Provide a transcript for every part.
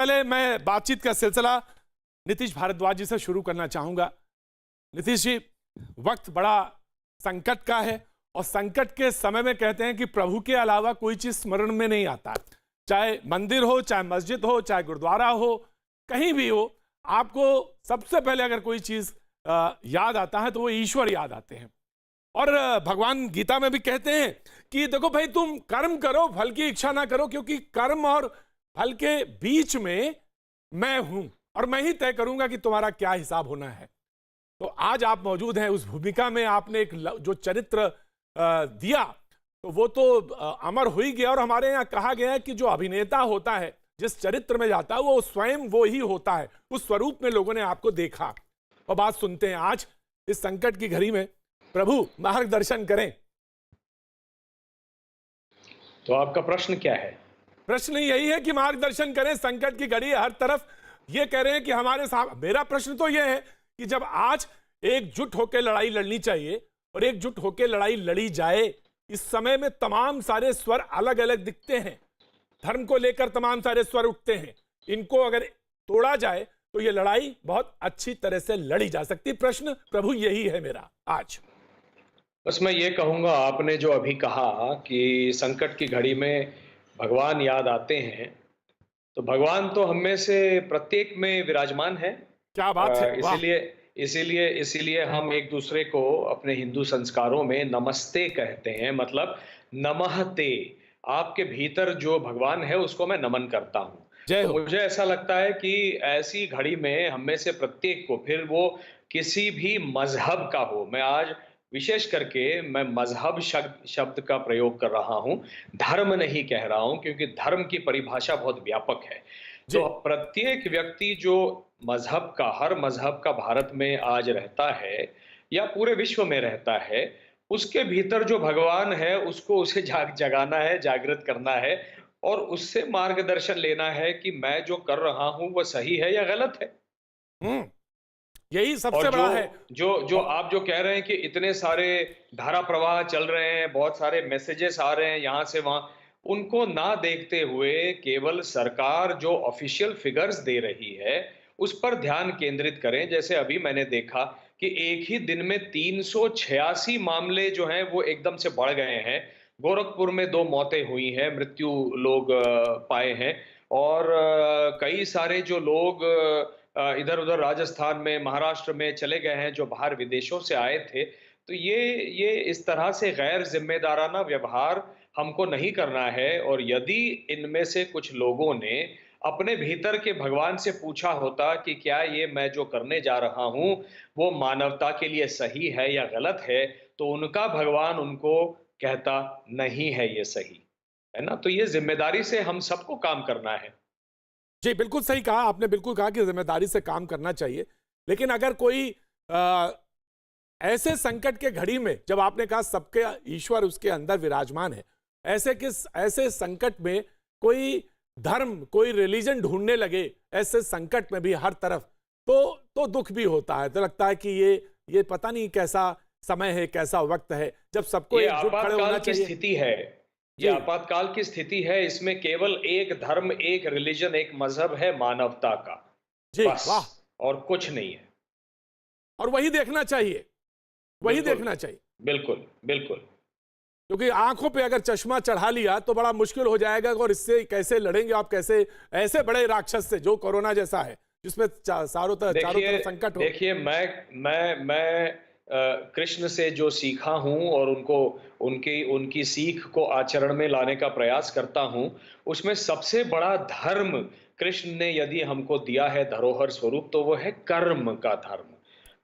पहले मैं बातचीत का सिलसिला नीतीश भारद्वाज जी से शुरू करना चाहूंगा। नीतीश जी, वक्त बड़ा संकट का है और संकट के समय में कहते हैं कि प्रभु के अलावा कोई चीज स्मरण में नहीं आता। चाहे मंदिर हो, चाहे मस्जिद हो, चाहे गुरुद्वारा हो, कहीं भी हो, आपको सबसे पहले अगर कोई चीज याद आता है तो वो ईश्वर याद आते हैं। और भगवान गीता में भी कहते हैं कि देखो भाई, तुम कर्म करो, फल की इच्छा ना करो, क्योंकि कर्म और फल के बीच में मैं हूं और मैं ही तय करूंगा कि तुम्हारा क्या हिसाब होना है। तो आज आप मौजूद हैं उस भूमिका में। आपने एक जो चरित्र दिया तो वो तो अमर हो ही गया। और हमारे यहाँ कहा गया है कि जो अभिनेता होता है, जिस चरित्र में जाता है, वो स्वयं वो ही होता है। उस स्वरूप में लोगों ने आपको देखा। और बात सुनते हैं, आज इस संकट की घड़ी में प्रभु मार्गदर्शन करें। तो आपका प्रश्न क्या है? प्रश्न यही है कि मार्गदर्शन करें। संकट की घड़ी हर तरफ ये कह रहे हैं कि हमारे साथ। मेरा प्रश्न तो यह है कि जब आज एकजुट होकर लड़ाई लड़नी चाहिए और एकजुट होकर लड़ाई लड़ी जाए, इस समय में तमाम सारे स्वर अलग अलग दिखते हैं। धर्म को लेकर तमाम सारे स्वर उठते हैं। इनको अगर तोड़ा जाए तो ये लड़ाई बहुत अच्छी तरह से लड़ी जा सकती। प्रश्न प्रभु यही है मेरा आज। बस मैं ये कहूँगा, आपने जो अभी कहा कि संकट की घड़ी में भगवान याद आते हैं, तो भगवान तो हम में से प्रत्येक में विराजमान है। क्या बात है, वाह। इसीलिए इसीलिए इसीलिए हम एक दूसरे को अपने हिंदू संस्कारों में नमस्ते कहते हैं, मतलब नमस्ते। आपके भीतर जो भगवान है उसको मैं नमन करता हूँ। जय तो हो। मुझे ऐसा लगता है कि ऐसी घड़ी में हम में से प्रत्येक को, फिर वो किसी भी मजहब का हो, मैं आज विशेष करके मैं मजहब शब्द शब्द का प्रयोग कर रहा हूँ, धर्म नहीं कह रहा हूँ, क्योंकि धर्म की परिभाषा बहुत व्यापक है। जी। तो प्रत्येक व्यक्ति जो मजहब का, हर मजहब का भारत में आज रहता है या पूरे विश्व में रहता है, उसके भीतर जो भगवान है उसको उसे जगाना है, जागृत करना है और उससे मार्गदर्शन लेना है कि मैं जो कर रहा हूं वो सही है या गलत है। हम्म, यही और सबसे जो बड़ा है। जो जो और आप जो कह रहे हैं कि इतने सारे धारा प्रवाह चल रहे हैं, बहुत सारे मैसेजेस आ रहे हैं यहाँ से वहाँ, उनको ना देखते हुए केवल सरकार जो ऑफिशियल फिगर्स दे रही है, उस पर ध्यान केंद्रित करें। जैसे अभी मैंने देखा कि एक ही दिन में 386 मामले जो हैं वो एकदम से बढ़ गए हैं। गोरखपुर में 2 मौतें हुई हैं, मृत्यु लोग पाए हैं और कई सारे जो लोग इधर-उधर राजस्थान में, महाराष्ट्र में चले गए हैं, जो बाहर विदेशों से आए थे। तो ये इस तरह से गैर ज़िम्मेदाराना व्यवहार हमको नहीं करना है। और यदि इनमें से कुछ लोगों ने अपने भीतर के भगवान से पूछा होता कि क्या ये मैं जो करने जा रहा हूँ, वो मानवता के लिए सही है या गलत है, तो उनका भगवान उनको कहता, नहीं है ये सही। है ना? तो ये ज़िम्मेदारी से हम सबको काम करना है। जी, बिल्कुल सही कहा आपने। बिल्कुल कहा कि जिम्मेदारी से काम करना चाहिए। लेकिन अगर कोई ऐसे संकट के घड़ी में, जब आपने कहा सबके ईश्वर उसके अंदर विराजमान है, ऐसे संकट में कोई धर्म, कोई रिलीजन ढूंढने लगे, ऐसे संकट में भी हर तरफ, तो दुख भी होता है। तो लगता है कि ये पता नहीं कैसा समय है, कैसा वक्त है जब सबको ये एकजुट खड़े आपातकाल होना की चाहिए। स्थिति है। ये जी। आपातकाल की स्थिति है। इसमें केवल एक धर्म, एक रिलीजन, एक मजहब है, मानवता का। जी, बस, वाह। और कुछ नहीं है। और वही देखना चाहिए, वही बिल्कुल, देखना चाहिए। बिल्कुल, बिल्कुल। क्योंकि आंखों पे अगर चश्मा चढ़ा लिया तो बड़ा मुश्किल हो जाएगा। और इससे कैसे लड़ेंगे आप, कैसे ऐसे बड़े राक्षस से जो कोरोना जैसा है, जिसमें चारों देखिए तरफ संकट हो। देखिए मैं कृष्ण से जो सीखा हूँ और उनको उनकी उनकी सीख को आचरण में लाने का प्रयास करता हूँ, उसमें सबसे बड़ा धर्म कृष्ण ने यदि हमको दिया है धरोहर स्वरूप, तो वो है कर्म का धर्म।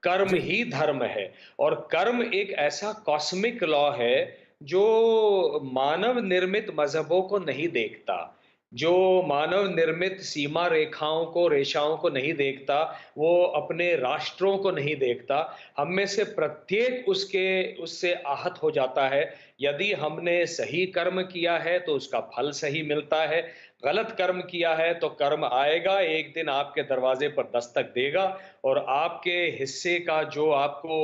कर्म जी। ही धर्म है। और कर्म एक ऐसा कॉस्मिक लॉ है जो मानव निर्मित मजहबों को नहीं देखता, जो मानव निर्मित सीमा रेखाओं को, रेषाओं को नहीं देखता, वो अपने राष्ट्रों को नहीं देखता। हम में से प्रत्येक उससे आहत हो जाता है। यदि हमने सही कर्म किया है तो उसका फल सही मिलता है, गलत कर्म किया है तो कर्म आएगा, एक दिन आपके दरवाजे पर दस्तक देगा और आपके हिस्से का जो आपको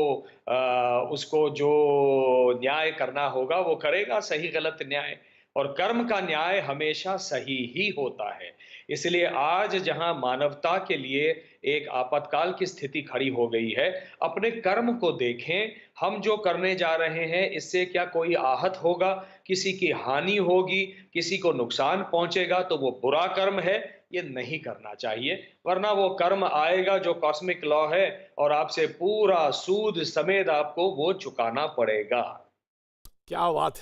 उसको जो न्याय करना होगा वो करेगा, सही गलत न्याय। और कर्म का न्याय हमेशा सही ही होता है। इसलिए आज जहां मानवता के लिए एक आपातकाल की स्थिति खड़ी हो गई है, अपने कर्म को देखें। हम जो करने जा रहे हैं, इससे क्या कोई आहत होगा, किसी की हानि होगी, किसी को नुकसान पहुंचेगा, तो वो बुरा कर्म है, ये नहीं करना चाहिए। वरना वो कर्म आएगा जो कॉस्मिक लॉ है, और आपसे पूरा सूद समेत आपको वो चुकाना पड़ेगा। क्या बात है।